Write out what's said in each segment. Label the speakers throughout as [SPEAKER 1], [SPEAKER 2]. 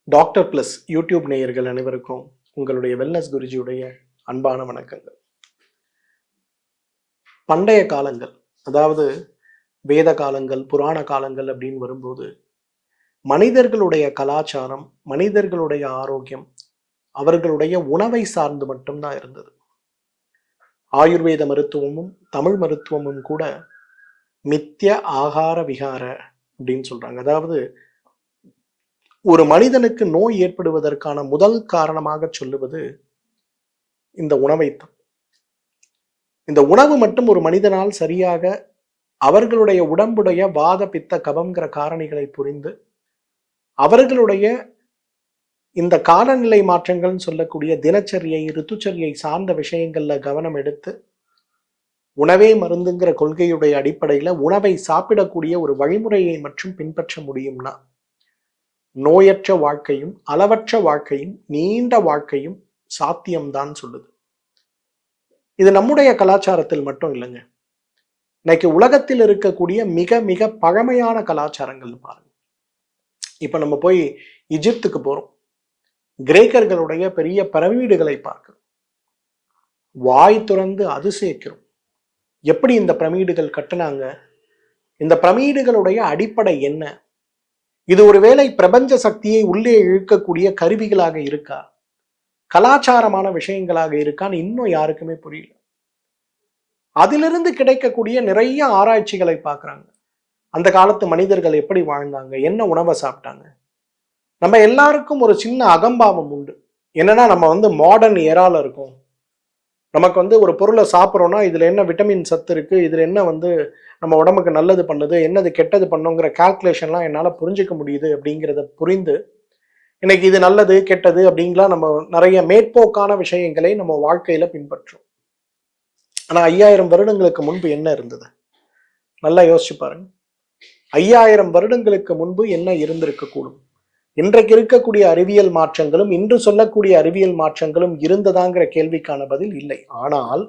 [SPEAKER 1] Doctor plus YouTube நேயர்கள் அனைவருக்கும் உங்களுடைய வெல்னஸ் குருஜியுடைய அன்பான வணக்கங்கள். பண்டைய காலங்கள், அதாவது வேத காலங்கள், புராண காலங்கள் அப்படின்னு வரும்போது மனிதர்களுடைய கலாச்சாரம், மனிதர்களுடைய ஆரோக்கியம் அவர்களுடைய உணவை சார்ந்து மட்டும்தான் இருந்தது. ஆயுர்வேத மருத்துவமும் தமிழ் மருத்துவமும் கூட மித்திய ஆகார விகார அப்படின்னு சொல்றாங்க. அதாவது ஒரு மனிதனுக்கு நோய் ஏற்படுவதற்கான முதல் காரணமாக சொல்லுவது இந்த உணவைத்தான். இந்த உணவு மட்டும் ஒரு மனிதனால் சரியாக அவர்களுடைய உடம்புடைய வாத பித்த கபம்ங்கிற காரணிகளை புரிந்து அவர்களுடைய இந்த காலநிலை மாற்றங்கள்னு சொல்லக்கூடிய தினச்சரியை ரித்துச்சரியை சார்ந்த விஷயங்கள்ல கவனம் எடுத்து உணவே மருந்துங்கிற கொள்கையுடைய அடிப்படையில உணவை சாப்பிடக்கூடிய ஒரு வழிமுறையை மட்டும் பின்பற்ற முடியும்னா நோயற்ற வாழ்க்கையும் அளவற்ற வாழ்க்கையும் நீண்ட வாழ்க்கையும் சாத்தியம்தான் சொல்லுது. இது நம்முடைய கலாச்சாரத்தில் மட்டும் இல்லைங்க. இன்னைக்கு உலகத்தில் இருக்கக்கூடிய மிக மிக பழமையான கலாச்சாரங்கள் பாருங்க. இப்ப நம்ம போய் எகிப்துக்கு போறோம், கிரேக்கர்களுடைய பெரிய பிரமிடுகளை பார்க்கிறோம், வாய் துறந்து அதிசயிக்கிறோம். எப்படி இந்த பிரமிடுகள் கட்டினாங்க, இந்த பிரமிடுகளுடைய அடிப்படை என்ன, இது ஒருவேளை பிரபஞ்ச சக்தியை உள்ளே இழுக்கக்கூடிய கருவிகளாக இருக்கா, கலாச்சாரமான விஷயங்களாக இருக்கான்னு இன்னும் யாருக்குமே புரியல. அதிலிருந்து கிடைக்கக்கூடிய நிறைய ஆராய்ச்சிகளை பார்க்குறாங்க. அந்த காலத்து மனிதர்கள் எப்படி வாழ்ந்தாங்க, என்ன உணவை சாப்பிட்டாங்க. நம்ம எல்லாருக்கும் ஒரு சின்ன அகம்பாவம் உண்டு. என்னன்னா நம்ம மாடர்ன் ஏரால இருக்கும். நமக்கு ஒரு பொருளை சாப்பிட்றோம்னா இதுல என்ன விட்டமின் சத்து இருக்கு, இதுல என்ன நம்ம உடம்புக்கு நல்லது பண்ணுது, என்னது கெட்டது பண்ணுங்கிற கால்குலேஷன்லாம் என்னால் புரிஞ்சிக்க முடியுது அப்படிங்கிறத புரிந்து இன்னைக்கு இது நல்லது கெட்டது அப்படிங்கலாம் நம்ம நிறைய மேற்போக்கான விஷயங்களை நம்ம வாழ்க்கையில பின்பற்றோம். ஆனா 5000 வருடங்களுக்கு முன்பு என்ன இருந்தது நல்லா யோசிச்சு பாருங்க. 5000 வருடங்களுக்கு முன்பு என்ன இருந்திருக்க கூடும்? இன்றைக்கு இருக்கக்கூடிய அறிவியல் மாற்றங்களும் இன்று சொல்லக்கூடிய அறிவியல் மாற்றங்களும் இருந்ததாங்கிற கேள்விக்கான பதில் இல்லை. ஆனால்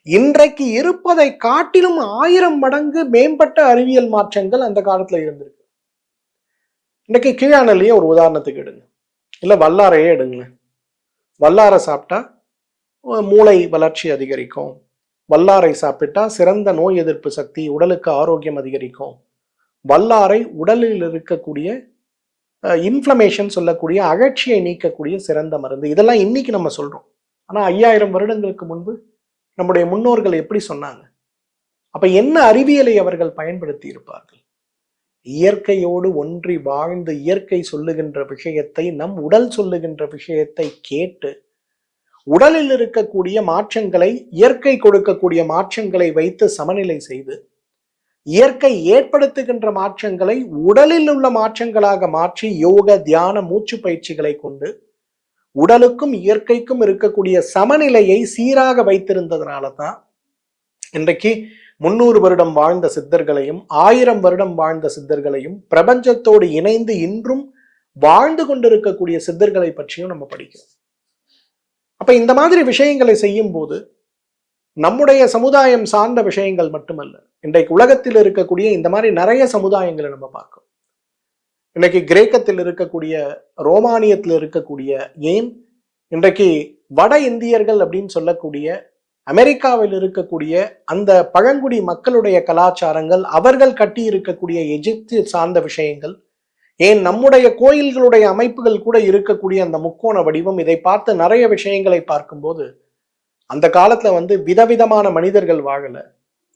[SPEAKER 1] இன்றைக்கு இருப்பதை காட்டிலும் 1000 மடங்கு மேம்பட்ட அறிவியல் மாற்றங்கள் அந்த காலத்துல இருந்திருக்கு. இன்னைக்கு கீழானலையே ஒரு உதாரணத்துக்கு எடுங்க, இல்ல வல்லாரையே எடுங்க. வல்லாரை சாப்பிட்டா மூளை வளர்ச்சி அதிகரிக்கும், வல்லாரை சாப்பிட்டா சிறந்த நோய் எதிர்ப்பு சக்தி, உடலுக்கு ஆரோக்கியம் அதிகரிக்கும், வல்லாரை உடலில் இருக்கக்கூடிய இன்ஃப்ளமேஷன் சொல்லக்கூடிய அழற்சியை நீக்கக்கூடிய சிறந்த மருந்து. இதெல்லாம் இன்னைக்கு நம்ம சொல்றோம். ஆனா 5000 வருடங்களுக்கு முன்பு நம்முடைய முன்னோர்கள் எப்படி சொன்னாங்க? அப்ப என்ன அறிவியலை அவர்கள் பயன்படுத்தி இருப்பார்கள்? இயற்கையோடு ஒன்றி வாழ்ந்து இயற்கை சொல்லுகின்ற விஷயத்தை, நம் உடல் சொல்லுகின்ற விஷயத்தை கேட்டு உடலில் இருக்கக்கூடிய மாற்றங்களை, இயற்கை கொடுக்கக்கூடிய மாற்றங்களை வைத்து சமநிலை செய்து இயற்கை ஏற்படுத்துகின்ற மாற்றங்களை உடலில் உள்ள மாற்றங்களாக மாற்றி யோக தியான மூச்சு பயிற்சிகளை கொண்டு உடலுக்கும் இயற்கைக்கும் இருக்கக்கூடிய சமநிலையை சீராக வைத்திருந்ததுனால தான் இன்றைக்கு 300 வருடம் வாழ்ந்த சித்தர்களையும் 1000 வருடம் வாழ்ந்த சித்தர்களையும் பிரபஞ்சத்தோடு இணைந்து இன்றும் வாழ்ந்து கொண்டிருக்கக்கூடிய சித்தர்களை பற்றியும் நம்ம படிக்கிறோம். அப்ப இந்த மாதிரி விஷயங்களை செய்யும் போது நம்முடைய சமுதாயம் சார்ந்த விஷயங்கள் மட்டுமல்ல, இன்றைக்கு உலகத்தில் இருக்கக்கூடிய இந்த மாதிரி நிறைய சமுதாயங்களை நம்ம பார்க்கிறோம். இன்னைக்கு கிரேக்கத்தில் இருக்கக்கூடிய, ரோமானியத்தில் இருக்கக்கூடிய, ஏன் இன்றைக்கு வட இந்தியர்கள் அப்படின்னு சொல்லக்கூடிய அமெரிக்காவில் இருக்கக்கூடிய அந்த பழங்குடி மக்களுடைய கலாச்சாரங்கள், அவர்கள் கட்டி இருக்கக்கூடிய எகிப்து சார்ந்த விஷயங்கள், ஏன் நம்முடைய கோயில்களுடைய அமைப்புகள் கூட இருக்கக்கூடிய அந்த முக்கோண வடிவம், இதை பார்த்து நிறைய விஷயங்களை பார்க்கும்போது அந்த காலத்துல விதவிதமான மனிதர்கள் வாழல,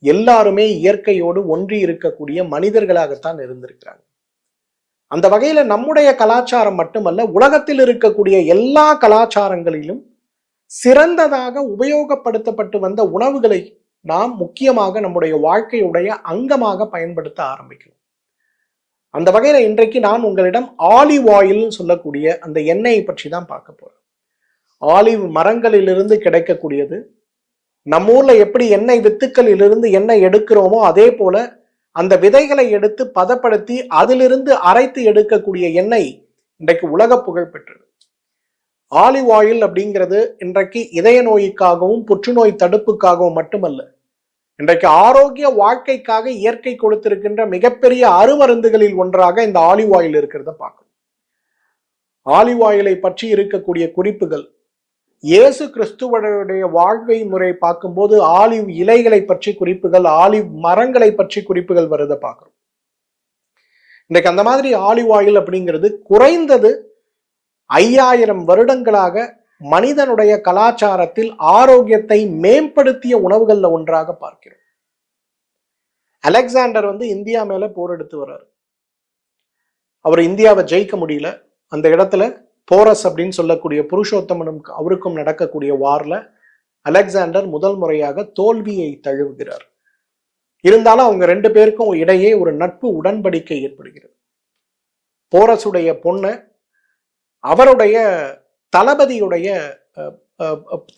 [SPEAKER 1] எல்லாருமே இயற்கையோடு ஒன்றி இருக்கக்கூடிய மனிதர்களாகத்தான் இருந்திருக்கிறாங்க. அந்த வகையில நம்முடைய கலாச்சாரம் மட்டுமல்ல, உலகத்தில் இருக்கக்கூடிய எல்லா கலாச்சாரங்களிலும் சிறந்ததாக உபயோகப்படுத்தப்பட்டு வந்த உணவுகளை நாம் முக்கியமாக நம்முடைய வாழ்க்கையுடைய அங்கமாக பயன்படுத்த ஆரம்பிக்கணும். அந்த வகையில இன்றைக்கு நான் உங்களிடம் ஆலிவ் ஆயில் சொல்லக்கூடிய அந்த எண்ணெயை பற்றி தான் பார்க்க போறேன். ஆலிவ் மரங்களிலிருந்து கிடைக்கக்கூடியது. நம்ம ஊர்ல எப்படி எண்ணெய் வித்துக்களிலிருந்து எண்ணெய் எடுக்கிறோமோ அதே போல அந்த விதைகளை எடுத்து பதப்படுத்தி அதிலிருந்து அரைத்து எடுக்கக்கூடிய எண்ணெய் இன்றைக்கு உலக புகழ் பெற்றது. ஆலிவ் ஆயில் அப்படிங்கிறது இன்றைக்கு இதய நோய்க்காகவும் புற்றுநோய் தடுப்புக்காகவும் மட்டுமல்ல, இன்றைக்கு ஆரோக்கிய வாழ்க்கைக்காக இயற்கை கொடுத்திருக்கின்ற மிகப்பெரிய அருமருந்துகளில் ஒன்றாக இந்த ஆலிவ் ஆயில் இருக்கிறத பார்க்கணும். ஆலிவ் ஆயிலை பற்றி இருக்கக்கூடிய குறிப்புகள், இயேசு கிறிஸ்துவனுடைய வாழ்வை முறை பார்க்கும்போது ஆலிவ் இலைகளை பற்றி குறிப்புகள், ஆலிவ் மரங்களை பற்றி குறிப்புகள் வருதை பார்க்கிறோம். இன்றைக்கு அந்த மாதிரி ஆலிவ் ஆயில் அப்படிங்கிறது குறைந்தது 5000 வருடங்களாக மனிதனுடைய கலாச்சாரத்தில் ஆரோக்கியத்தை மேம்படுத்திய உணவுகள்ல ஒன்றாக பார்க்கிறோம். அலெக்சாண்டர் இந்தியா மேல போர் எடுத்து வர்றாரு. அவர் இந்தியாவை ஜெயிக்க முடியல. அந்த இடத்துல போரஸ் அப்படின்னு சொல்லக்கூடிய புருஷோத்தமனும் அவருக்கும் நடக்கக்கூடிய வார்ல அலெக்சாண்டர் முதல் முறையாக தோல்வியை தழுவுகிறார். இருந்தாலும் அவங்க 2 பேருக்கும் இடையே ஒரு நட்பு உடன்படிக்கை ஏற்படுகிறது. போரஸுடைய பொண்ணை அவருடைய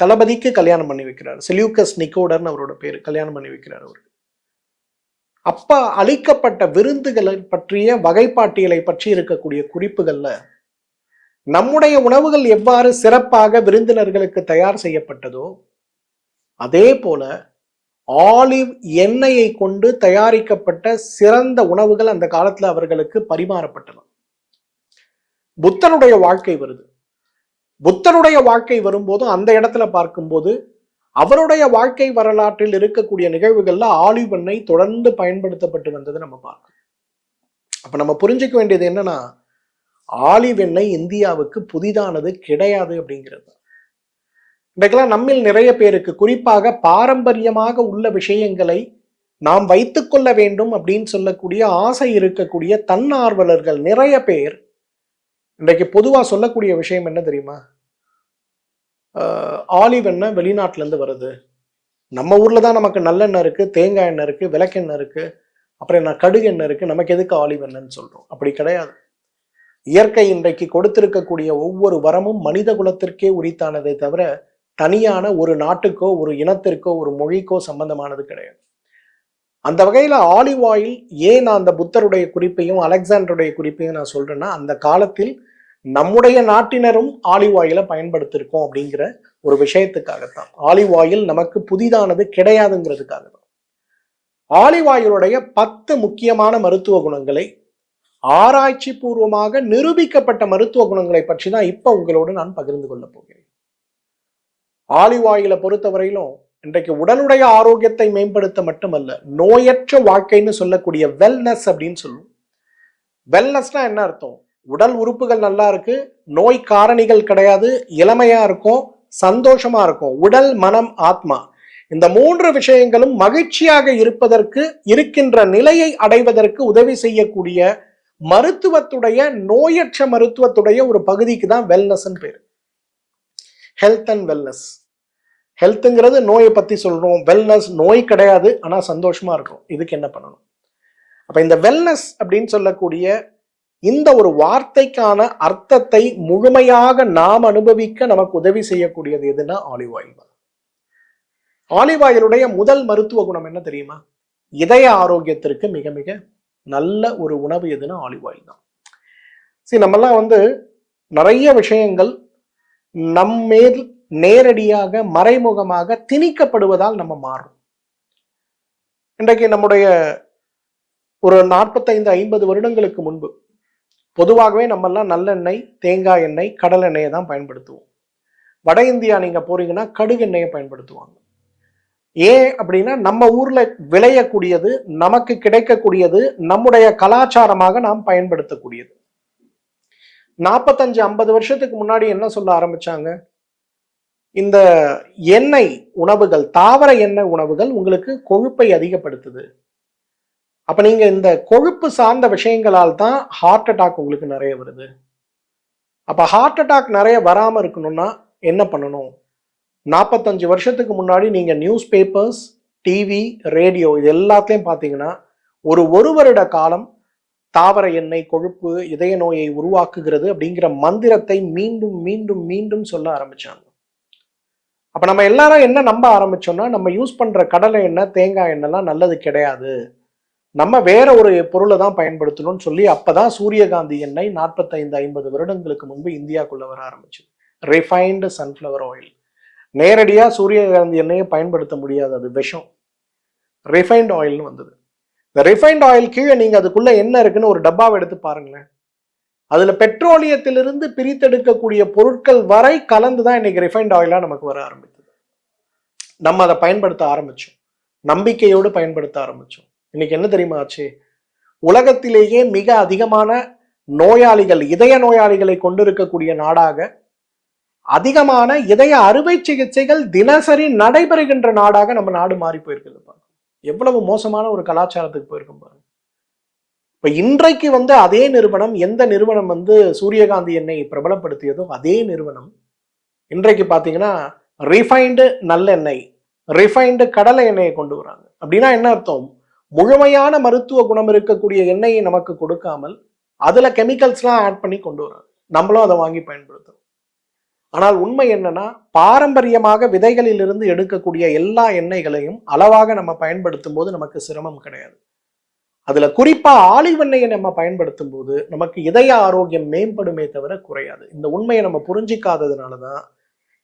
[SPEAKER 1] தளபதிக்கு கல்யாணம் பண்ணி வைக்கிறார். செல்யூக்கஸ் நிக்கோடர்னு அவரோட பேரு, கல்யாணம் பண்ணி வைக்கிறார் அவருக்கு. அப்ப அளிக்கப்பட்ட விருந்துகளை பற்றிய வகைப்பாட்டியலை பற்றி இருக்கக்கூடிய குறிப்புகள்ல நம்முடைய உணவுகள் எவ்வாறு சிறப்பாக விருந்தினர்களுக்கு தயார் செய்யப்பட்டதோ அதே போல ஆலிவ் எண்ணெயை கொண்டு தயாரிக்கப்பட்ட சிறந்த உணவுகள் அந்த காலத்துல அவர்களுக்கு பரிமாறப்பட்டன. புத்தனுடைய வாழ்க்கை வருது. புத்தனுடைய வாழ்க்கை வரும்போது அந்த இடத்துல பார்க்கும்போது அவருடைய வாழ்க்கை வரலாற்றில் இருக்கக்கூடிய நிகழ்வுகள்ல ஆலிவ் எண்ணெய் தொடர்ந்து பயன்படுத்தப்பட்டு வந்தது நம்ம பார்க்கணும். அப்ப நம்ம புரிஞ்சுக்க வேண்டியது என்னன்னா, ஆலிவ் எண்ணெய் இந்தியாவுக்கு புதிதானது கிடையாது அப்படிங்கிறது. இன்றைக்கெல்லாம் நம்மில் நிறைய பேருக்கு குறிப்பாக பாரம்பரியமாக உள்ள விஷயங்களை நாம் வைத்துக்கொள்ள வேண்டும் அப்படின்னு சொல்லக்கூடிய ஆசை இருக்கக்கூடிய தன்னார்வலர்கள் நிறைய பேர் இன்றைக்கு பொதுவா சொல்லக்கூடிய விஷயம் என்ன தெரியுமா? ஆலிவ் எண்ணெய் வெளிநாட்டுல இருந்து வருது, நம்ம ஊர்ல தான் நமக்கு நல்லெண்ணெய் இருக்கு, தேங்காய் எண்ணெய் இருக்கு, விளக்கெண்ணெய் இருக்கு, அப்புறம் என்ன கடுகு எண்ணெய் இருக்கு, நமக்கு எதுக்கு ஆலிவ் எண்ணெய்ன்னு சொல்றோம்? அப்படி கிடையாது. இயற்கை இன்றைக்கு கொடுத்திருக்கக்கூடிய ஒவ்வொரு வரமும் மனித குலத்திற்கே உரித்தானதை தவிர தனியான ஒரு நாட்டுக்கோ ஒரு இனத்திற்கோ ஒரு மொழிக்கோ சம்பந்தமானது கிடையாது. அந்த வகையில ஆலிவ் ஆயில் ஏன் நான் அந்த புத்தருடைய குறிப்பையும் அலெக்சாண்டருடைய குறிப்பையும் நான் சொல்றேன்னா, அந்த காலத்தில் நம்முடைய நாட்டினரும் ஆலிவ் ஆயிலை பயன்படுத்திருக்கோம் அப்படிங்கிற ஒரு விஷயத்துக்காகத்தான். ஆலிவ் ஆயில் நமக்கு புதிதானது கிடையாதுங்கிறதுக்காக தான். ஆலிவ் ஆயிலுடைய 10 முக்கியமான மருத்துவ குணங்களை, ஆராய்ச்சி பூர்வமாக நிரூபிக்கப்பட்ட மருத்துவ குணங்களை பற்றி தான் இப்ப உங்களோடு நான் பகிர்ந்து கொள்ள போகிறேன். ஆலிவ் ஆயிலை பொறுத்தவரையிலும் இன்றைக்கு உடலுடைய ஆரோக்கியத்தை மேம்படுத்த மட்டுமல்ல, நோயற்ற வாழ்க்கைன்னு சொல்லக்கூடிய வெல்னஸ் அப்படின்னு சொல்லுவோம். வெல்னஸ்னா என்ன அர்த்தம்? உடல் உறுப்புகள் நல்லா இருக்கு, நோய் காரணிகள் கிடையாது, இளமையா இருக்கும், சந்தோஷமா இருக்கும். உடல், மனம், ஆத்மா இந்த 3 விஷயங்களும் மகிழ்ச்சியாக இருப்பதற்கு, இருக்கின்ற நிலையை அடைவதற்கு உதவி செய்யக்கூடிய மருத்துவத்துடைய, நோயற்ற மருத்துவத்துடைய ஒரு பகுதிக்கு தான் வெல்னஸ் பேரு. Health and wellness. ஹெல்த்ங்கிறது நோயை பத்தி சொல்றோம், வெல்னஸ் நோய் கிடையாது ஆனா சந்தோஷமா இருக்கும். இதுக்கு என்ன பண்ணணும்? அப்ப இந்த வெல்னஸ் அப்படின்னு சொல்லக்கூடிய இந்த ஒரு வார்த்தைக்கான அர்த்தத்தை முழுமையாக நாம் அனுபவிக்க நமக்கு உதவி செய்யக்கூடியது எதுனா ஆலிவ் ஆயில். ஆலிவ் ஆயிலுடைய முதல் மருத்துவ குணம் என்ன தெரியுமா? இதய ஆரோக்கியத்திற்கு மிக மிக நல்ல ஒரு உணவு எதுனா ஆலிவ் ஆயில் தான். சரி, நம்மெல்லாம் நிறைய விஷயங்கள் நம்மேல் நேரடியாக மறைமுகமாக திணிக்கப்படுவதால் நம்ம மாறும். இன்றைக்கு நம்முடைய ஒரு 45-50 வருடங்களுக்கு முன்பு பொதுவாகவே நம்மெல்லாம் நல்லெண்ணெய், தேங்காய் எண்ணெய், கடல் எண்ணெயை தான் பயன்படுத்துவோம். வட இந்தியா நீங்க போறீங்கன்னா கடுகு எண்ணெயை பயன்படுத்துவாங்க. ஏன் அப்படின்னா நம்ம ஊர்ல விளையக்கூடியது, நமக்கு கிடைக்கக்கூடியது, நம்முடைய கலாச்சாரமாக நாம் பயன்படுத்தக்கூடியது. 45-50 வருஷத்துக்கு முன்னாடி என்ன சொல்ல ஆரம்பிச்சாங்க? இந்த எண்ணெய் உணவுகள், தாவர எண்ணெய் உணவுகள் உங்களுக்கு கொழுப்பை அதிகப்படுத்துது. அப்ப நீங்க இந்த கொழுப்பு சார்ந்த விஷயங்களால் தான் ஹார்ட் அட்டாக் உங்களுக்கு நிறைய வருது. அப்ப ஹார்ட் அட்டாக் நிறைய வராம இருக்கணும்னா என்ன பண்ணணும்? 45 வருஷத்துக்கு முன்னாடி நீங்க நியூஸ் பேப்பர்ஸ், டிவி, ரேடியோ இது எல்லாத்தையும் பார்த்தீங்கன்னா ஒரு வருட காலம் தாவர எண்ணெய் கொழுப்பு இதய நோயை உருவாக்குகிறது அப்படிங்கிற மந்திரத்தை மீண்டும் மீண்டும் மீண்டும் சொல்ல ஆரம்பிச்சாங்க. அப்ப நம்ம எல்லாரும் என்ன நம்ப ஆரம்பிச்சோம்னா, நம்ம யூஸ் பண்ற கடலை எண்ணெய், தேங்காய் எண்ணெய்லாம் நல்லது கிடையாது, நம்ம வேற ஒரு பொருளை தான் பயன்படுத்தணும்னு சொல்லி அப்பதான் சூரியகாந்தி எண்ணெய் 45-50 வருடங்களுக்கு முன்பு இந்தியாவுக்குள்ள வர ஆரம்பிச்சு. Refined sunflower oil. நேரடியா சூரியகாந்தி எண்ணெயை பயன்படுத்த முடியாது, அது விஷம். ரிஃபைன்டு ஆயில்னு வந்தது. இந்த ரிஃபைன்டு ஆயில் கீழே நீங்க அதுக்குள்ள என்ன இருக்குன்னு ஒரு டப்பாவை எடுத்து பாருங்களேன். அதுல பெட்ரோலியத்திலிருந்து பிரித்தெடுக்கக்கூடிய பொருட்கள் வரை கலந்துதான் இன்னைக்கு ரிஃபைண்ட் ஆயிலா நமக்கு வர ஆரம்பித்தது. நம்ம அதை பயன்படுத்த ஆரம்பிச்சோம், நம்பிக்கையோடு பயன்படுத்த ஆரம்பிச்சோம். இன்னைக்கு என்ன தெரியுமா ஆச்சு? உலகத்திலேயே மிக அதிகமான நோயாளிகள், இதய நோயாளிகளை கொண்டிருக்கக்கூடிய நாடாக, அதிகமான இதய அறுவை சிகிச்சைகள் தினசரி நடைபெறுகின்ற நாடாக நம்ம நாடு மாறி போயிருக்குது. எவ்வளவு மோசமான ஒரு கலாச்சாரத்துக்கு போயிருக்கும் பாருங்க. இப்ப இன்றைக்கு அதே நிறுவனம், எந்த நிறுவனம் சூரியகாந்தி எண்ணெய் பிரபலப்படுத்தியதோ அதே நிறுவனம் இன்றைக்கு பாத்தீங்கன்னா ரிஃபைன்டு நல்லெண்ணெய், ரிஃபைன்டு கடலை எண்ணெயை கொண்டு வராங்க. அப்படின்னா என்ன அர்த்தம்? முழுமையான மருத்துவ குணம் இருக்கக்கூடிய எண்ணெயை நமக்கு கொடுக்காமல் அதுல கெமிக்கல்ஸ்லாம் ஆட் பண்ணி கொண்டு வராங்க. நம்மளும் அதை வாங்கி பயன்படுத்துறோம். ஆனால் உண்மை என்னன்னா, பாரம்பரியமாக விதைகளில் இருந்து எடுக்கக்கூடிய எல்லா எண்ணெய்களையும் அளவாக நம்ம பயன்படுத்தும் போது நமக்கு சிரமம் கிடையாது. அதுல குறிப்பா ஆலிவ் எண்ணெயை நம்ம பயன்படுத்தும் போது நமக்கு இதய ஆரோக்கியம் மேம்படுமே தவிர குறையாது. இந்த உண்மையை நம்ம புரிஞ்சிக்காததுனாலதான்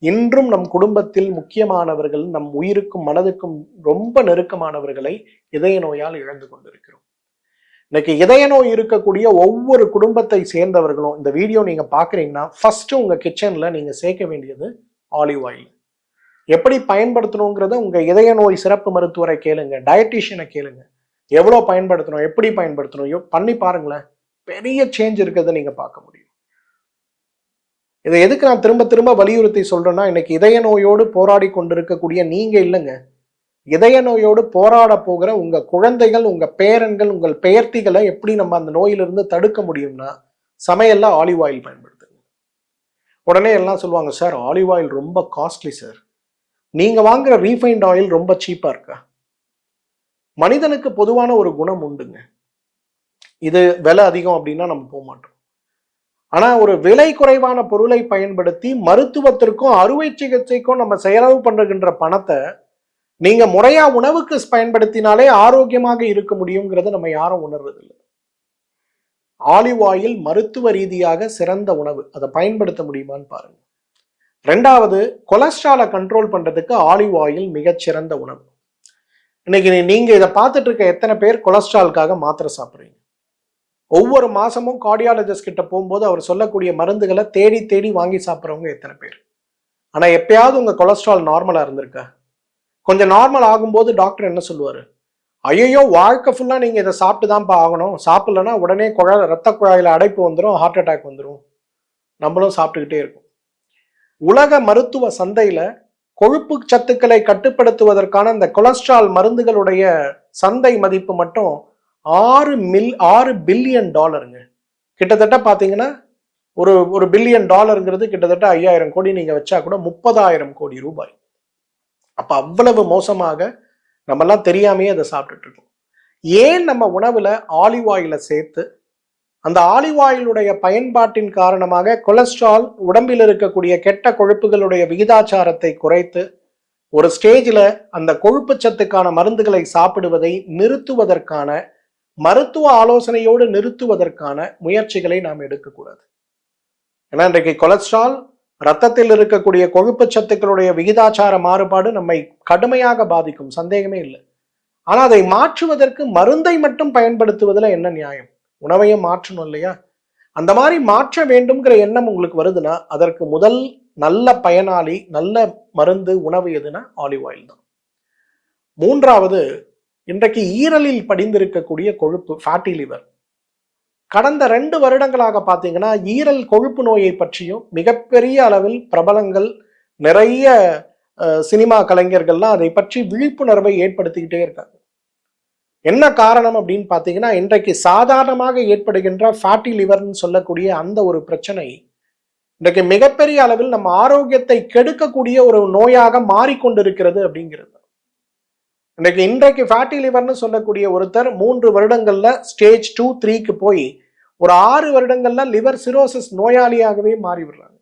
[SPEAKER 1] இன்றும் நம் குடும்பத்தில் முக்கியமானவர்கள், நம் உயிருக்கும் மனதுக்கும் ரொம்ப நெருக்கமானவர்களை இதய நோயால் இழந்து கொண்டிருக்கிறோம். இன்னைக்கு இதய நோய் இருக்கக்கூடிய ஒவ்வொரு குடும்பத்தை சேர்ந்தவர்களும் இந்த வீடியோ நீங்க பாக்குறீங்கன்னா ஃபர்ஸ்ட் உங்க கிச்சன்ல நீங்க சேர்க்க வேண்டியது ஆலிவ் ஆயில். எப்படி பயன்படுத்தணுங்கிறத உங்க இதய நோய் சிறப்பு மருத்துவரை கேளுங்க, டயட்டிஷியனை கேளுங்க, எவ்வளவு பயன்படுத்தணும், எப்படி பயன்படுத்தணும் பண்ணி பாருங்களேன். பெரிய சேஞ்ச் இருக்கிறத நீங்க பார்க்க முடியும். இதை எதுக்கு நான் திரும்ப திரும்ப வலியுறுத்தி சொல்றேன்னா, இன்னைக்கு இதய நோயோடு போராடி கொண்டிருக்கக்கூடிய நீங்க இல்லைங்க, இதய நோயோடு போராட போகிற உங்க குழந்தைகள், உங்க பேரன்கள், உங்கள் பெயர்த்திகளை எப்படி நம்ம அந்த நோயிலிருந்து தடுக்க முடியும்னா சமையல்ல ஆலிவ் ஆயில் பயன்படுத்துங்க. உடனே எல்லாம் சொல்லுவாங்க, சார் ஆலிவ் ஆயில் ரொம்ப காஸ்ட்லி சார், நீங்க வாங்குற ரீஃபைண்ட் ஆயில் ரொம்ப சீப்பா இருக்கா? மனிதனுக்கு பொதுவான ஒரு குணம் உண்டுங்க, இது விலை அதிகம் அப்படின்னா நம்ம போக மாட்டோம். ஆனா ஒரு விலை குறைவான பொருளை பயன்படுத்தி மருத்துவத்திற்கும் அறுவை சிகிச்சைக்கும் நம்ம செலவு பண்ணுகின்ற பணத்தை நீங்க முறையா உணவுக்கு பயன்படுத்தினாலே ஆரோக்கியமாக இருக்க முடியுங்கிறத நம்ம யாரும் உணர்வதில்லை. ஆலிவ் ஆயில் மருத்துவ ரீதியாக சிறந்த உணவு, அதை பயன்படுத்த முடியுமான்னு பாருங்க. ரெண்டாவது, கொலஸ்ட்ராலை கண்ட்ரோல் பண்றதுக்கு ஆலிவ் ஆயில் மிகச்சிறந்த உணவு. இன்னைக்கு நீங்க இதை பார்த்துட்டு இருக்க எத்தனை பேர் கொலஸ்ட்ராலுக்காக மாத்திரை சாப்பிட்றீங்க? ஒவ்வொரு மாசமும் கார்டியாலஜிஸ்ட் கிட்ட போகும்போது அவர் சொல்லக்கூடிய மருந்துகளை தேடி தேடி வாங்கி சாப்பிட்றவங்க எத்தனை பேர்? ஆனா எப்பயாவது உங்க கொலஸ்ட்ரால் நார்மலா இருந்திருக்கா? கொஞ்சம் நார்மல் ஆகும்போது டாக்டர் என்ன சொல்லுவாரு? ஐயோ, வாழ்க்கை ஃபுல்லா நீங்க இதை சாப்பிட்டு தான்ப்பா ஆகணும், சாப்பிடலன்னா உடனே ரத்த குழாயில அடைப்பு வந்துடும், ஹார்ட் அட்டாக் வந்துடும். நம்மளும் சாப்பிட்டுக்கிட்டே இருக்கும். உலக மருத்துவ சந்தையில கொழுப்பு சத்துக்களை கட்டுப்படுத்துவதற்கான இந்த கொலஸ்ட்ரால் மருந்துகளுடைய சந்தை மதிப்பு மட்டும் $6 பில்லியன். கிட்டத்தட்ட பாத்தீங்கன்னா ஒரு பில்லியன் டாலருங்கிறது கிட்டத்தட்ட 5000 கோடி நீங்க வச்சா கூட 30,000 கோடி ரூபாய். அப்ப அவ்வளவு மோசமாக நம்ம எல்லாம் தெரியாமையே அதை சாப்பிட்டுட்டு இருக்கோம். ஏன் நம்ம உணவுல ஆலிவ் ஆயிலை சேர்த்து அந்த ஆலிவ் ஆயிலுடைய பயன்பாட்டின் காரணமாக கொலஸ்ட்ரால், உடம்பில் இருக்கக்கூடிய கெட்ட கொழுப்புகளுடைய விகிதாச்சாரத்தை குறைத்து ஒரு ஸ்டேஜில் அந்த கொழுப்பு சத்துக்கான மருந்துகளை சாப்பிடுவதை நிறுத்துவதற்கான, மருத்துவ ஆலோசனையோடு நிறுத்துவதற்கான முயற்சிகளை நாம் எடுக்கக்கூடாது. ஏன்னா இன்றைக்கு கொலஸ்ட்ரால், ரத்தத்தில் இருக்கக்கூடிய கொழுப்பு சத்துக்களுடைய விகிதாச்சார மாறுபாடு நம்மை கடுமையாக பாதிக்கும், சந்தேகமே இல்லை. ஆனா அதை மாற்றுவதற்கு மருந்தை மட்டும் பயன்படுத்துவதில் என்ன நியாயம்? உணவையும் மாற்றணும் இல்லையா? அந்த மாதிரி மாற்ற வேண்டும்ங்கிற எண்ணம் உங்களுக்கு வருதுன்னா அதற்கு முதல் நல்ல பயனாளி, நல்ல மருந்து, உணவு எதுனா ஆலிவ் ஆயில் தான். மூன்றாவது, இன்றைக்கு ஈரலில் படிந்திருக்கக்கூடிய கொழுப்பு, ஃபேட்டி லிவர். கடந்த 2 வருடங்களாக பார்த்தீங்கன்னா ஈரல் கொழுப்பு நோயை பற்றியும் மிகப்பெரிய அளவில் பிரபலங்கள், நிறைய சினிமா கலைஞர்கள்லாம் அதை பற்றி விழிப்புணர்வை ஏற்படுத்திக்கிட்டே இருக்காங்க. என்ன காரணம் அப்படின்னு பார்த்தீங்கன்னா, இன்றைக்கு சாதாரணமாக ஏற்படுகின்ற ஃபேட்டி லிவர்னு சொல்லக்கூடிய அந்த ஒரு பிரச்சனை இன்றைக்கு மிகப்பெரிய அளவில் நம்ம ஆரோக்கியத்தை கெடுக்கக்கூடிய ஒரு நோயாக மாறிக்கொண்டிருக்கிறது அப்படிங்கிறது. இன்றைக்கு ஃபேட்டி லிவர்னு சொல்லக்கூடிய ஒருத்தர் 3 வருடங்கள்ல ஸ்டேஜ் 2, 3க்கு போய் ஒரு 6 வருடங்கள்ல லிவர் சிரோசிஸ் நோயாளியாகவே மாறி விடுறாங்க.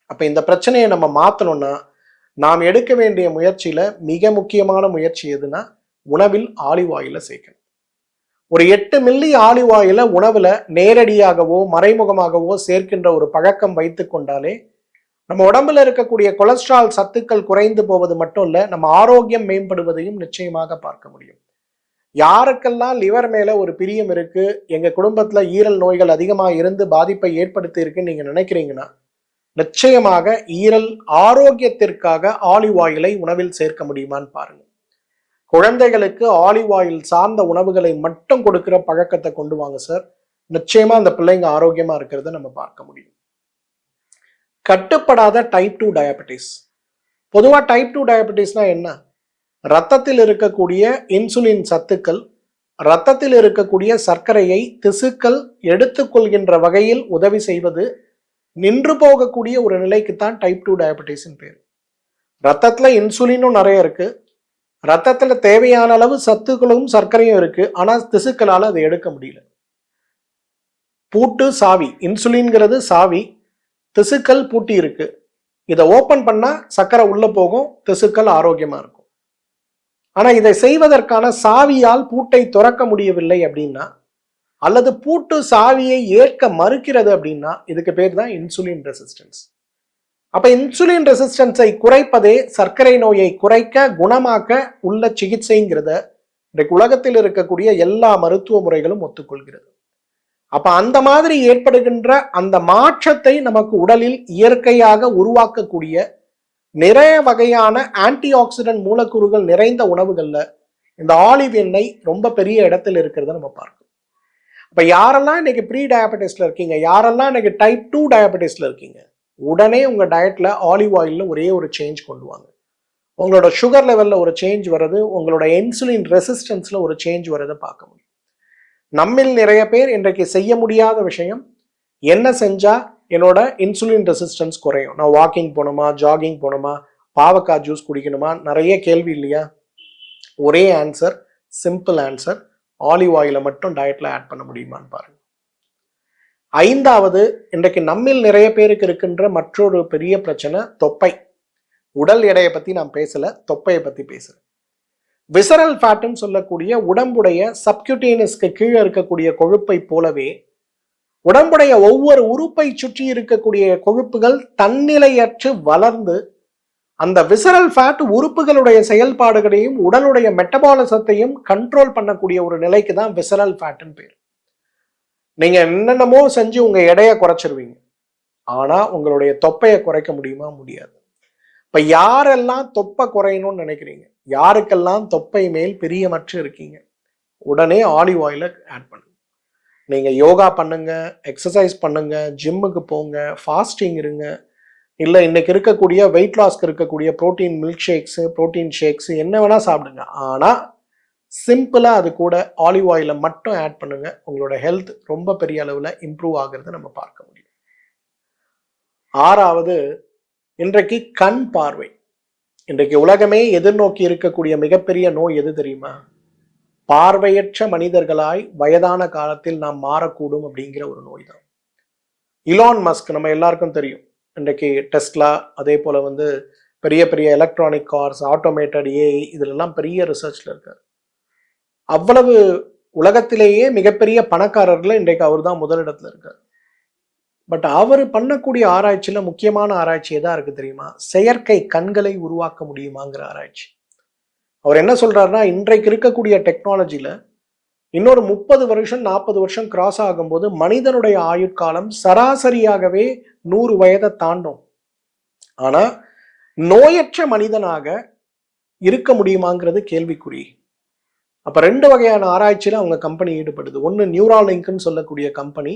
[SPEAKER 1] அப்ப இந்த பிரச்சனையை நம்ம மாத்தணும்னா நாம் எடுக்க வேண்டிய முயற்சியில மிக முக்கியமான முயற்சி எதுனா உணவில் ஆலிவ் ஆயில சேர்க்கணும். ஒரு 8 மில்லி ஆலிவ் ஆயில உணவுல நேரடியாகவோ மறைமுகமாகவோ சேர்க்கின்ற ஒரு பழக்கம் வைத்துக் கொண்டாலே நம்ம உடம்புல இருக்கக்கூடிய கொலஸ்ட்ரால் சத்துக்கள் குறைந்து போவது மட்டும் இல்ல, நம்ம ஆரோக்கியம் மேம்படுவதையும் நிச்சயமாக பார்க்க முடியும். யாருக்கெல்லாம் லிவர் மேல ஒரு பிரியம் இருக்கு, எங்க குடும்பத்துல ஈரல் நோய்கள் அதிகமா இருந்து பாதிப்பை ஏற்படுத்தி இருக்குன்னு நீங்க நினைக்கிறீங்கன்னா, நிச்சயமாக ஈரல் ஆரோக்கியத்திற்காக ஆலிவ் ஆயிலை உணவில் சேர்க்க முடியுமான்னு பாருங்க. குழந்தைகளுக்கு ஆலிவ் ஆயில் சார்ந்த உணவுகளை மட்டும் கொடுக்கிற பழக்கத்தை கொண்டு வாங்க சார். நிச்சயமா அந்த பிள்ளைங்க ஆரோக்கியமா இருக்கிறத நம்ம பார்க்க முடியும். கட்டுப்படாத டைப் 2 டயபெட்டிஸ். பொதுவா டைப் 2 டயபெட்டிஸ்னா என்ன? ரத்தத்தில் இருக்கக்கூடிய இன்சுலின் சத்துக்கள் ரத்தத்தில் இருக்கக்கூடிய சர்க்கரையை திசுக்கள் எடுத்துக்கொள்கின்ற வகையில் உதவி செய்வது நின்று போகக்கூடிய ஒரு நிலைக்கு தான் டைப் 2 டயபெட்டிஸ் பேர். ரத்தத்துல இன்சுலினும் நிறைய இருக்கு, ரத்தத்துல தேவையான அளவு சத்துக்களும் சர்க்கரையும் இருக்கு, ஆனா திசுக்களால் அதை எடுக்க முடியல. பூட்டு சாவி, இன்சுலின்ங்கிறது சாவி, திசுக்கள் பூட்டி இருக்கு. இதை ஓபன் பண்ணா சர்க்கரை உள்ள போகும், திசுக்கள் ஆரோக்கியமா இருக்கும். ஆனா இதை செய்வதற்கான சாவியால் பூட்டை துறக்க முடியவில்லை அப்படின்னா, அல்லது பூட்டு சாவியை ஏற்க மறுக்கிறது அப்படின்னா, இதுக்கு பேர் தான் இன்சுலின் ரெசிஸ்டன்ஸ். அப்ப இன்சுலின் ரெசிஸ்டன்ஸை குறைப்பதே சர்க்கரை நோயை குறைக்க குணமாக்க உள்ள சிகிச்சைங்கிறத இன்றைக்கு உலகத்தில் இருக்கக்கூடிய எல்லா மருத்துவ முறைகளும் ஒத்துக்கொள்கிறது. அப்ப அந்த மாதிரி ஏற்படுகின்ற அந்த மாற்றத்தை நமக்கு உடலில் இயற்கையாக உருவாக்கக்கூடிய நிறைய வகையான ஆன்டி ஆக்சிடென்ட் மூலக்கூறுகள் நிறைந்த உணவுகள்ல இந்த ஆலிவ் எண்ணெய் ரொம்ப பெரிய இடத்துல இருக்கிறத நம்ம பார்க்கணும். அப்ப யாரெல்லாம் இன்னைக்கு ப்ரீ டயபெட்டிஸ்ல இருக்கீங்க, யாரெல்லாம் இன்னைக்கு டைப் 2 டயபெட்டிஸ்ல இருக்கீங்க, உடனே உங்க டயட்ல ஆலிவ் ஆயில்ல ஒரே ஒரு சேஞ்ச் கொண்டு வாங்க. உங்களோட சுகர் லெவல்ல ஒரு சேஞ்ச் வர்றது, உங்களோட இன்சுலின் ரெசிஸ்டன்ஸ்ல ஒரு சேஞ்ச் வர்றதை பார்க்க முடியும். நம்மில் நிறைய பேர் இன்றைக்கு செய்ய முடியாத விஷயம், என்ன செஞ்சா என்னோட இன்சுலின் ரெசிஸ்டன்ஸ் குறையும், நான் வாக்கிங் போகணுமா, ஜாகிங் போகணுமா, பாவக்காய் ஜூஸ் குடிக்கணுமா, நிறைய கேள்வி இல்லையா? ஒரே ஆன்சர், சிம்பிள் ஆன்சர், ஆலிவ் ஆயிலை மட்டும் டயட்ல ஆட் பண்ண முடியுமான்னு பாருங்க. ஐந்தாவது, இன்றைக்கு நம்மில் நிறைய பேருக்கு இருக்கின்ற மற்றொரு பெரிய பிரச்சனை தொப்பை. உடல் எடையை பத்தி நான் பேசல, தொப்பையை பத்தி பேசுறேன். விசரல் ஃபேட்னு சொல்லக்கூடிய உடம்புடைய சப்கியூட்டேனியஸ்க்கு கீழே இருக்கக்கூடிய கொழுப்பை போலவே உடம்புடைய ஒவ்வொரு உறுப்பை சுற்றி இருக்கக்கூடிய கொழுப்புகள் தன்னிலையற்று வளர்ந்து அந்த விசரல் ஃபேட் உறுப்புகளுடைய செயல்பாடுகளையும் உடலுடைய மெட்டபாலிசத்தையும் கண்ட்ரோல் பண்ணக்கூடிய ஒரு நிலைக்கு தான் விசரல் ஃபேட்னு பேர். நீங்க என்னென்னமோ செஞ்சு உங்க எடையை குறைச்சிருவீங்க, ஆனா உங்களுடைய தொப்பையை குறைக்க முடியுமா? முடியாது. இப்ப யாரெல்லாம் தொப்பை குறையணும்னு நினைக்கிறீங்க, யாருக்கெல்லாம் தொப்பை மேல் பிரியமற்று இருக்கீங்க, உடனே ஆலிவ் ஆயிலை ஆட் பண்ணுங்க. நீங்க யோகா பண்ணுங்க, எக்ஸசைஸ் பண்ணுங்க, ஜிம்முக்கு போங்க, ஃபாஸ்டிங் இருங்க, இல்லை இன்னைக்கு இருக்கக்கூடிய வெயிட் லாஸ்க்கு இருக்கக்கூடிய protein milk shakes, protein shakes என்ன வேணா சாப்பிடுங்க, ஆனா சிம்பிளா அது கூட ஆலிவ் ஆயிலை மட்டும் ஆட் பண்ணுங்க. உங்களோட ஹெல்த் ரொம்ப பெரிய அளவுல இம்ப்ரூவ் ஆகுறத நம்ம பார்க்க முடியும். ஆறாவது, இன்றைக்கு கண் பார்வை. இன்றைக்கு உலகமே எதிர்நோக்கி இருக்கக்கூடிய மிகப்பெரிய நோய் எது தெரியுமா? பார்வையற்ற மனிதர்களாய் வயதான காலத்தில் நாம் மாறக்கூடும் அப்படிங்கிற ஒரு நோய் தான். இலான் மஸ்க் நம்ம எல்லாருக்கும் தெரியும். இன்றைக்கு டெஸ்லா, அதே போல பெரிய பெரிய எலக்ட்ரானிக் கார்ஸ், ஆட்டோமேட்டட் ஏஐ, இதுலெல்லாம் பெரிய ரிசர்ச்ல இருக்காரு. அவ்வளவு உலகத்திலேயே மிகப்பெரிய பணக்காரர்கள் இன்றைக்கு அவர் தான் முதலிடத்துல இருக்கார். பட் அவர் பண்ணக்கூடிய ஆராய்ச்சியில முக்கியமான ஆராய்ச்சி எதா இருக்கு தெரியுமா? செயற்கை கண்களை உருவாக்க முடியுமாங்கிற ஆராய்ச்சி. அவர் என்ன சொல்றாருன்னா, இன்றைக்கு இருக்கக்கூடிய டெக்னாலஜில இன்னொரு 30 வருஷம் 40 வருஷம் கிராஸ் ஆகும்போது மனிதனுடைய ஆயுட்காலம் சராசரியாகவே 100 வயதை தாண்டும். ஆனா நோயற்ற மனிதனாக இருக்க முடியுமாங்கிறது கேள்விக்குறி. அப்ப 2 வகையான ஆராய்ச்சியில அவங்க கம்பெனி ஈடுபடுது. ஒன்னு நியூராலிங்க்னு சொல்லக்கூடிய கம்பெனி,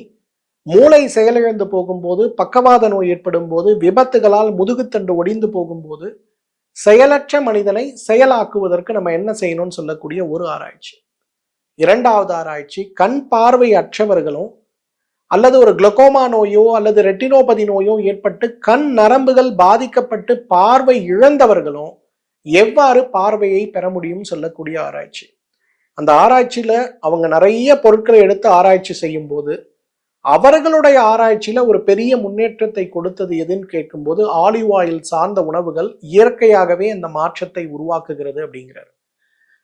[SPEAKER 1] மூளை செயலிழந்து போகும்போது, பக்கவாத நோய் ஏற்படும் போது, விபத்துகளால் முதுகுத்தண்டு ஒடிந்து போகும்போது செயலற்ற மனிதனை செயலாக்குவதற்கு நம்ம என்ன செய்யணும்னு சொல்லக்கூடிய ஒரு ஆராய்ச்சி. இரண்டாவது ஆராய்ச்சி, கண் பார்வை அற்றவர்களும் அல்லது ஒரு குளுக்கோமா நோயோ அல்லது ரெட்டினோபதி நோயோ ஏற்பட்டு கண் நரம்புகள் பாதிக்கப்பட்டு பார்வை இழந்தவர்களும் எவ்வாறு பார்வையை பெற முடியும் சொல்லக்கூடிய ஆராய்ச்சி. அந்த ஆராய்ச்சியில அவங்க நிறைய பொருட்களை எடுத்து ஆராய்ச்சி செய்யும் போது அவர்களுடைய ஆராய்ச்சியில ஒரு பெரிய முன்னேற்றத்தை கொடுத்தது எதுன்னு கேட்கும்போது ஆலிவ் ஆயில் சார்ந்த உணவுகள் இயற்கையாகவே அந்த மாற்றத்தை உருவாக்குகிறது அப்படிங்கிறார்.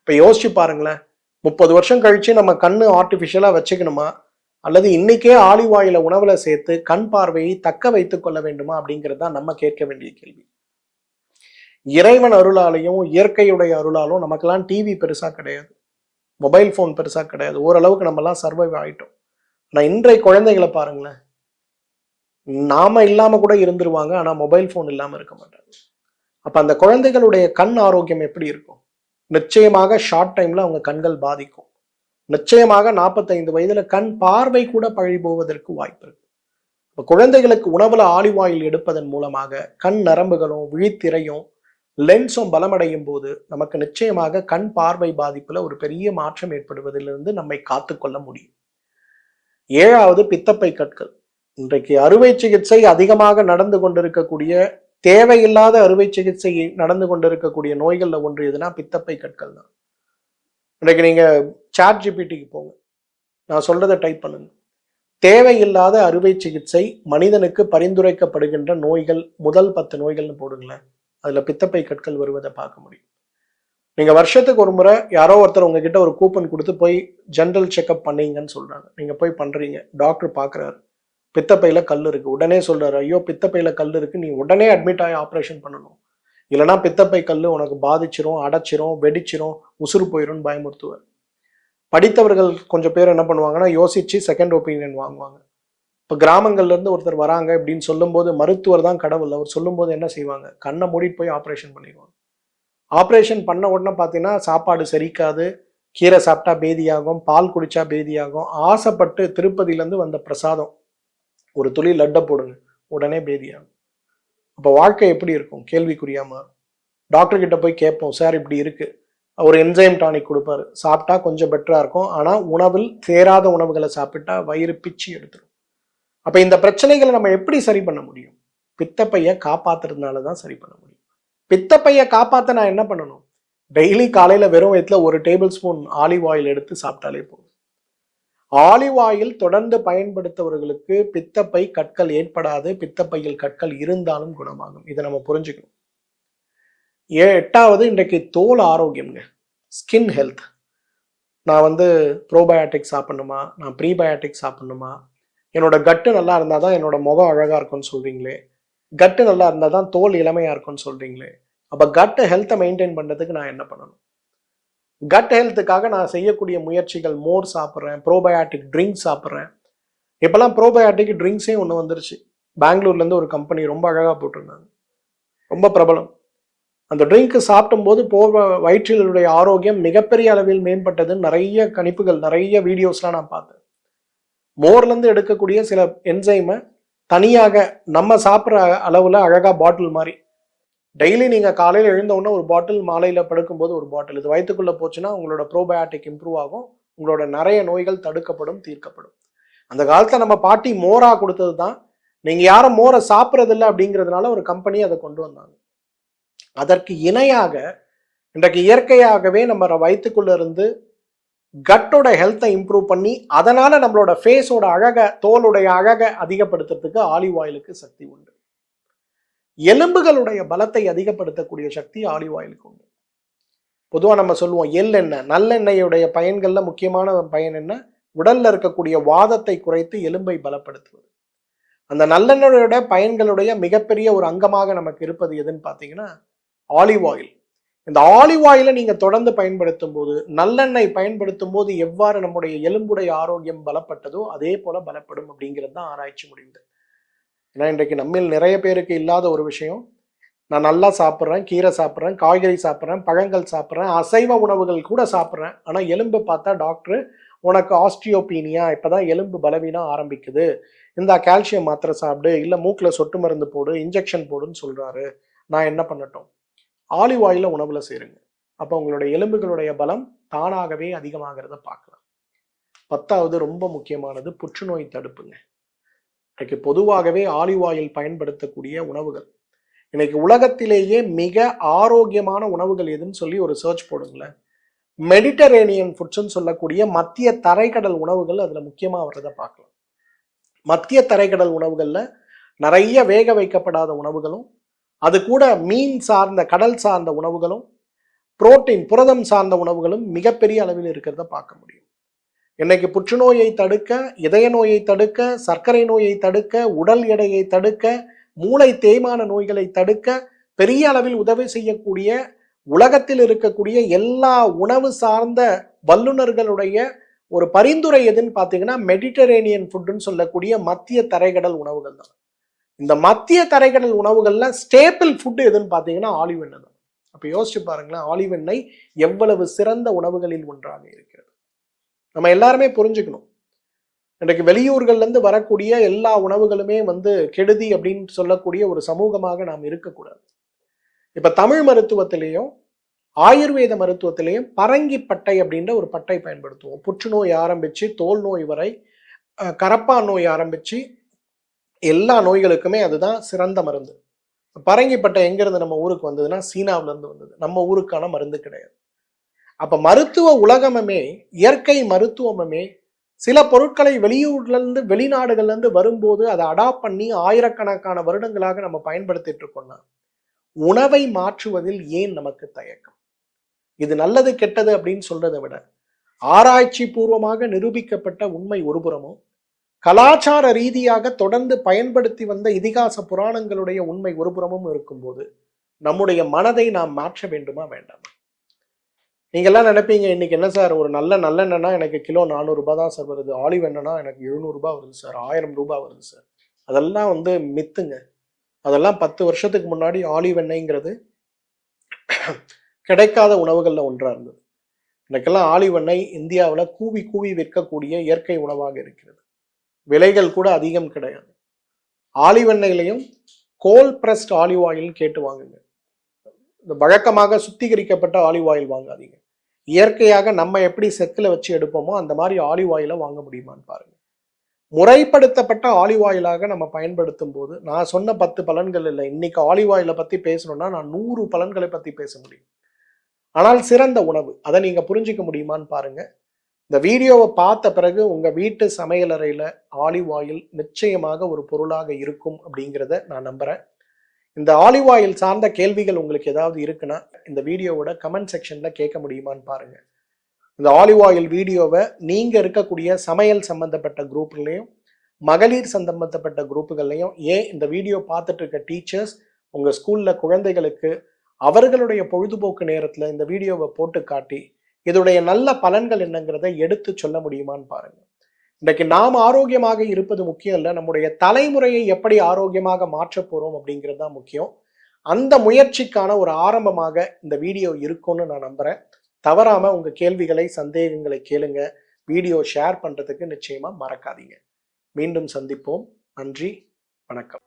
[SPEAKER 1] இப்ப யோசிச்சு பாருங்களேன், 30 வருஷம் கழிச்சு நம்ம கண்ணு ஆர்டிபிஷியலா வச்சுக்கணுமா, அல்லது இன்னைக்கே ஆலிவ் ஆயில உணவுல சேர்த்து கண் பார்வையை தக்க வைத்துக் கொள்ள வேண்டுமா அப்படிங்கிறது தான் நம்ம கேட்க வேண்டிய கேள்வி. இறைவன் அருளாலையும் இயற்கையுடைய அருளாலும் நமக்கெல்லாம் டிவி பெருசா கிடையாது. மொபைல் ஃபோன் பெருசா கிடையாது. ஓரளவுக்கு நம்மலாம் சர்வைவ் ஆயிட்டோம். ஆனா இன்றைய குழந்தைகளை பாருங்களேன். நாம இல்லாம கூட இருந்துருவாங்க. ஆனா மொபைல் ஃபோன் இல்லாம இருக்க மாட்டாங்க. அப்ப அந்த குழந்தைகளுடைய கண் ஆரோக்கியம் எப்படி இருக்கும்? நிச்சயமாக ஷார்ட் டைம்ல அவங்க கண்கள் பாதிக்கும். நிச்சயமாக 45 வயதுல கண் பார்வை கூட பழி போவதற்கு வாய்ப்பு இருக்கு. இப்ப குழந்தைகளுக்கு உணவுல ஆலிவ் ஆயில் எடுப்பதன் மூலமாக கண் நரம்புகளும் விழித்திரையும் லென்ஸும் பலமடையும் போது நமக்கு நிச்சயமாக கண் பார்வை பாதிப்புல ஒரு பெரிய மாற்றம் ஏற்படுவதிலிருந்து நம்மை காத்துக்கொள்ள முடியும். 7வது பித்தப்பை கற்கள். இன்றைக்கு அறுவை சிகிச்சை அதிகமாக நடந்து கொண்டிருக்கக்கூடிய, தேவையில்லாத அறுவை சிகிச்சை நடந்து கொண்டிருக்கக்கூடிய நோய்கள்ல ஒன்று எதுனா பித்தப்பை கற்கள் தான். இன்றைக்கு நீங்க சாட் ஜிபிடிக்கு போங்க, நான் சொல்றதை டைப் பண்ணுங்க. தேவையில்லாத அறுவை சிகிச்சை மனிதனுக்கு பரிந்துரைக்கப்படுகின்ற நோய்கள் முதல் 10 நோய்கள்னு போடுங்களேன். அதுல பித்தப்பை கற்கள் வருவதை பார்க்க முடியும். நீங்க வருஷத்துக்கு ஒரு முறை யாரோ ஒருத்தர் உங்ககிட்ட ஒரு கூப்பன் கொடுத்து போய் ஜெனரல் செக்அப் பண்ணீங்கன்னு சொல்றாங்க. நீங்க போய் பண்றீங்க, டாக்டர் பாக்குறாரு, பித்தப்பையில கல் இருக்கு. உடனே சொல்றாரு, ஐயோ பித்தப்பையில கல் இருக்கு, நீ உடனே அட்மிட் ஆகி ஆப்ரேஷன் பண்ணணும், இல்லைன்னா பித்தப்பை கல் உனக்கு பாதிச்சிரும், அடைச்சிரும், வெடிச்சிரும், உசுறு போயிரும் பயமுறுத்துவார். படித்தவர்கள் கொஞ்சம் பேர் என்ன பண்ணுவாங்கன்னா யோசிச்சு செகண்ட் ஒப்பீனியன் வாங்குவாங்க. இப்போ கிராமங்கள்ல இருந்து ஒருத்தர் வராங்க இப்படின்னு சொல்லும்போது மருத்துவர் தான் கடவுள். அவர் சொல்லும்போது என்ன செய்வாங்க, கண்ணை மூடிட்டு போய் ஆப்ரேஷன் பண்ணிடுவாங்க. ஆப்ரேஷன் பண்ண உடனே பார்த்தீங்கன்னா சாப்பாடு செரிக்காது, கீரை சாப்பிட்டா பேதியாகும், பால் குடிச்சா பேதியாகும். ஆசைப்பட்டு திருப்பதியிலேருந்து வந்த பிரசாதம் ஒரு துளி லட்டை போடுங்க, உடனே பேதியாகும். அப்போ வாழ்க்கை எப்படி இருக்கும்? கேள்விக்குறியா மாறும். டாக்டர் கிட்ட போய் கேட்போம், சார் இப்படி இருக்கு, ஒரு என்சைம் டானிக் கொடுப்பாரு, சாப்பிட்டா கொஞ்சம் பெட்டரா இருக்கும். ஆனால் உணவில் சேராத உணவுகளை சாப்பிட்டா வயிறு பிச்சு எடுத்துரும். அப்ப இந்த பிரச்சனைகளை நம்ம எப்படி சரி பண்ண முடியும்? பித்தப்பையை காப்பாத்துறதுனால தான் சரி பண்ண முடியும். பித்தப்பையை காப்பாற்ற நான் என்ன பண்ணணும்? டெய்லி காலையில வெறும் வயிற்றுல ஒரு டேபிள் ஸ்பூன் ஆலிவ் ஆயில் எடுத்து சாப்பிட்டாலே போதும். ஆலிவ் ஆயில் தொடர்ந்து பயன்படுத்தவர்களுக்கு பித்தப்பை கற்கள் ஏற்படாது. பித்தப்பையில் கற்கள் இருந்தாலும் குணமாகும். இதை நம்ம புரிஞ்சுக்கணும். 8வது இன்றைக்கு தோல் ஆரோக்கியம்ங்க, ஸ்கின் ஹெல்த். நான் ப்ரோபயோட்டிக் சாப்பிடணுமா, நான் ப்ரீபயோட்டிக் சாப்பிடணுமா, என்னோட கட்டு நல்லா இருந்தால் தான் என்னோட முகம் அழகாக இருக்கும்னு சொல்கிறீங்களே, கட்டு நல்லா இருந்தால் தான் தோல் இளமையாக இருக்கும்னு சொல்கிறீங்களே. அப்போ கட்டு ஹெல்த்தை மெயின்டைன் பண்ணுறதுக்கு நான் என்ன பண்ணணும்? கட் ஹெல்த்துக்காக நான் செய்யக்கூடிய முயற்சிகள், மோர் சாப்பிட்றேன், ப்ரோபயோட்டிக் ட்ரிங்க்ஸ் சாப்பிட்றேன். இப்போல்லாம் ப்ரோபயோட்டிக் ட்ரிங்க்ஸே ஒன்று வந்துருச்சு. பெங்களூர்லேருந்து ஒரு கம்பெனி ரொம்ப அழகாக போட்டிருந்தாங்க, ரொம்ப பிரபலம். அந்த ட்ரிங்க்கு சாப்பிடும் போது வயிற்றிலுடைய ஆரோக்கியம் மிகப்பெரிய அளவில் மேம்பட்டதுன்னு நிறைய கணிப்புகள், நிறைய வீடியோஸ்லாம் நான் பார்த்தேன். மோர்லேருந்து எடுக்கக்கூடிய சில என்சைமை தனியாக நம்ம சாப்பிட்ற அளவில் அழகாக பாட்டில் மாதிரி டெய்லி நீங்கள் காலையில் எழுந்த உடனே ஒரு பாட்டில், மாலையில் படுக்கும்போது ஒரு பாட்டில், இது வயிற்றுக்குள்ளே போச்சுன்னா உங்களோட ப்ரோபயோட்டிக் இம்ப்ரூவ் ஆகும், உங்களோட நிறைய நோய்கள் தடுக்கப்படும், தீர்க்கப்படும். அந்த காலத்தில் நம்ம பாட்டி மோரா கொடுத்தது தான். நீங்கள் யாரும் மோரை சாப்பிட்றதில்லை அப்படிங்கிறதுனால ஒரு கம்பெனி அதை கொண்டு வந்தாங்க. அதற்கு இணையாக இன்றைக்கு இயற்கையாகவே நம்ம வயிற்றுக்குள்ள இருந்து கட்டோட ஹெல்த்தை இம்ப்ரூவ் பண்ணி அதனால நம்மளோட ஃபேஸோட அழகை, தோலுடைய அழகை அதிகப்படுத்துறதுக்கு ஆலிவ் ஆயிலுக்கு சக்தி உண்டு. எலும்புகளுடைய பலத்தை அதிகப்படுத்தக்கூடிய சக்தி ஆலிவ் ஆயிலுக்கு உண்டு. பொதுவாக நம்ம சொல்லுவோம் எள்ளெண்ணெய், நல்லெண்ணெயுடைய பயன்கள்ல முக்கியமான பயன் என்ன? உடல்ல இருக்கக்கூடிய வாதத்தை குறைத்து எலும்பை பலப்படுத்துவது. அந்த நல்லெண்ணெயோட பயன்களுடைய மிகப்பெரிய ஒரு அங்கமாக நமக்கு இருப்பது எதுன்னு பார்த்தீங்கன்னா ஆலிவ் ஆயில். இந்த ஆலிவ் ஆயிலை நீங்க தொடர்ந்து பயன்படுத்தும் போது, நல்லெண்ணெய் பயன்படுத்தும் போது எவ்வாறு நம்முடைய எலும்புடைய ஆரோக்கியம் பலப்பட்டதோ அதே போல பலப்படும் அப்படிங்கிறது தான் ஆராய்ச்சி முடிந்தது. ஏன்னா இன்றைக்கு நம்மில் நிறைய பேருக்கு இல்லாத ஒரு விஷயம், நான் நல்லா சாப்பிட்றேன், கீரை சாப்பிட்றேன், காய்கறி சாப்பிட்றேன், பழங்கள் சாப்பிட்றேன், அசைவ உணவுகள் கூட சாப்பிட்றேன், ஆனால் எலும்பு பார்த்தா டாக்டர் உனக்கு ஆஸ்டியோபீனியா, இப்போதான் எலும்பு பலவீனம் ஆரம்பிக்குது, இந்த கால்சியம் மாத்திரை சாப்பிடு, இல்லை மூக்கில் சொட்டு மருந்து போடு, இன்ஜெக்ஷன் போடுன்னு சொல்றாரு. நான் என்ன பண்ணட்டும்? ஆலிவ் ஆயில உணவுல சேருங்க. அப்போ உங்களுடைய எலும்புகளுடைய பலம் தானாகவே அதிகமாகிறத பார்க்கலாம். 10வது ரொம்ப முக்கியமானது புற்றுநோய் தடுப்புங்க. இன்னைக்கு பொதுவாகவே ஆலிவ் ஆயில் பயன்படுத்தக்கூடிய உணவுகள், இன்னைக்கு உலகத்திலேயே மிக ஆரோக்கியமான உணவுகள் எதுன்னு சொல்லி ஒரு சர்ச் போடுங்களேன். மெடிட்டரேனியன் ஃபுட்ஸ்ன்னு சொல்லக்கூடிய மத்திய தரைக்கடல் உணவுகள் அதுல முக்கியமா வர்றதை பார்க்கலாம். மத்திய தரைக்கடல் உணவுகள்ல நிறைய வேக வைக்கப்படாத உணவுகளும், அது கூட மீன் சார்ந்த, கடல் சார்ந்த உணவுகளும், புரோட்டீன், புரதம் சார்ந்த உணவுகளும் மிகப்பெரிய அளவில் இருக்கிறத பார்க்க முடியும். இன்னைக்கு புற்றுநோயை தடுக்க, இதய நோயை தடுக்க, சர்க்கரை நோயை தடுக்க, உடல் எடையை தடுக்க, மூளை தேய்மான நோய்களை தடுக்க பெரிய அளவில் உதவி செய்யக்கூடிய உலகத்தில் இருக்கக்கூடிய எல்லா உணவு சார்ந்த வல்லுநர்களுடைய ஒரு பரிந்துரை எதுன்னு பார்த்தீங்கன்னா மெடிட்டரேனியன் ஃபுட்டுன்னு சொல்லக்கூடிய மத்திய தரைக்கடல் உணவுகள் தான். இந்த மத்திய தரைக்கடல் உணவுகள்ல ஸ்டேபிள் ஃபுட் எதுன்னு பார்த்தீங்கன்னா ஆலிவ் எண்ணெய் தான். அப்ப யோசிச்சு பாருங்களேன், ஆலிவ் எண்ணெய் எவ்வளவு சிறந்த உணவுகளில் ஒன்றாக இருக்கிறது. நம்ம எல்லாருமே புரிஞ்சுக்கணும், இன்றைக்கு வெளியூர்கள்ல இருந்து வரக்கூடிய எல்லா உணவுகளுமே கெடுதி அப்படின்னு சொல்லக்கூடிய ஒரு சமூகமாக நாம் இருக்கக்கூடாது. இப்ப தமிழ் மருத்துவத்திலையும் ஆயுர்வேத மருத்துவத்திலையும் பரங்கிப்பட்டை அப்படின்ற ஒரு பட்டை பயன்படுத்துவோம். புற்றுநோய் ஆரம்பிச்சு தோல் நோய் வரை, கரப்பான் நோய் ஆரம்பிச்சு எல்லா நோய்களுக்குமே அதுதான் சிறந்த மருந்து. பரங்கிப்பட்டை எங்கிருந்து நம்ம ஊருக்கு வந்ததுன்னா சீனாவில இருந்து வந்தது. நம்ம ஊருக்கான மருந்து கிடையாது. அப்ப மருத்துவ உலகமே, இயற்கை மருத்துவமே சில பொருட்களை வெளியூர்ல இருந்து வெளிநாடுகள்ல இருந்து வரும்போது அதை அடாப்ட் பண்ணி ஆயிரக்கணக்கான வருடங்களாக நம்ம பயன்படுத்திட்டு இருக்கோம்னா உணவை மாற்றுவதில் ஏன் நமக்கு தயக்கம்? இது நல்லது கெட்டது அப்படின்னு சொல்றதை விட ஆராய்ச்சி பூர்வமாக நிரூபிக்கப்பட்ட உண்மை ஒருபுறமும், கலாச்சார ரீதியாக தொடர்ந்து பயன்படுத்தி வந்த இதிகாச புராணங்களுடைய உண்மை ஒருபுறமும் இருக்கும்போது நம்முடைய மனதை நாம் மாற்ற வேண்டுமா வேண்டாமா? நீங்கெல்லாம் நினைப்பீங்க, இன்னைக்கு என்ன சார் ஒரு நல்லெண்ணெய்னா எனக்கு கிலோ 400 ரூபாய் தான் சார் வருது, ஆலிவ் எண்ணெய்னா எனக்கு 700 ரூபாய் வருது சார், 1000 ரூபாய் வருது சார். அதெல்லாம் மித்துங்க. அதெல்லாம் 10 வருஷத்துக்கு முன்னாடி ஆலிவ் எண்ணெய்ங்கிறது கிடைக்காத உணவுகள்ல ஒன்றா இருந்தது. எனக்கெல்லாம் ஆலிவ் எண்ணெய் இந்தியாவில் கூவி கூவி விற்கக்கூடிய இயற்கை உணவாக இருக்கிறது. விலைகள் கூட அதிகம் கிடையாது. ஆலிவ் எண்ணெயிலையும் கோல் பிரஸ்ட் ஆலிவ் ஆயில் கேட்டு வாங்குங்க. இந்த வழக்கமாக சுத்திகரிக்கப்பட்ட ஆலிவ் ஆயில் வாங்காதீங்க. இயற்கையாக நம்ம எப்படி செக்கில் வச்சு எடுப்போமோ அந்த மாதிரி ஆலிவ் ஆயிலை வாங்க முடியுமான்னு பாருங்க. முறைப்படுத்தப்பட்ட ஆலிவ் ஆயிலாக நம்ம பயன்படுத்தும் போது நான் சொன்ன 10 பலன்கள் இல்லை. இன்னைக்கு ஆலிவ் ஆயிலை பத்தி பேசணும்னா நான் 100 பலன்களை பத்தி பேச முடியும். ஆனால் சிறந்த உணவு, அதை நீங்க புரிஞ்சிக்க முடியுமான்னு பாருங்க. இந்த வீடியோவை பார்த்த பிறகு உங்க வீட்டு சமையலறையில ஆலிவ் ஆயில் நிச்சயமாக ஒரு பொருளாக இருக்கும் அப்படிங்கிறத நான் நம்புறேன். இந்த ஆலிவ் ஆயில் சார்ந்த கேள்விகள் உங்களுக்கு ஏதாவது இருக்குன்னா இந்த வீடியோவோட கமெண்ட் செக்ஷன்ல கேட்க முடியுமான்னு பாருங்க. இந்த ஆலிவ் ஆயில் வீடியோவை நீங்க இருக்கக்கூடிய சமையல் சம்பந்தப்பட்ட குரூப்லையும் மகளிர் சம்பந்தப்பட்ட குரூப்புகள்லையும், ஏன் இந்த வீடியோ பார்த்துட்டு இருக்க டீச்சர்ஸ் உங்க ஸ்கூல்ல குழந்தைகளுக்கு அவர்களுடைய பொழுதுபோக்கு நேரத்துல இந்த வீடியோவை போட்டு காட்டி இதோடைய நல்ல பலன்கள் என்னங்கிறத எடுத்து சொல்ல முடியுமான்னு பாருங்க. இன்றைக்கு நாம் ஆரோக்கியமாக இருப்பது முக்கியம் இல்லை, நம்முடைய தலைமுறையை எப்படி ஆரோக்கியமாக மாற்ற போறோம் அப்படிங்கிறது தான் முக்கியம். அந்த முயற்சிக்கான ஒரு ஆரம்பமாக இந்த வீடியோ இருக்கும்னு நான் நம்புறேன். தவறாம உங்க கேள்விகளை சந்தேகங்களை கேளுங்க. வீடியோ ஷேர் பண்றதுக்கு நிச்சயமா மறக்காதீங்க. மீண்டும் சந்திப்போம். நன்றி, வணக்கம்.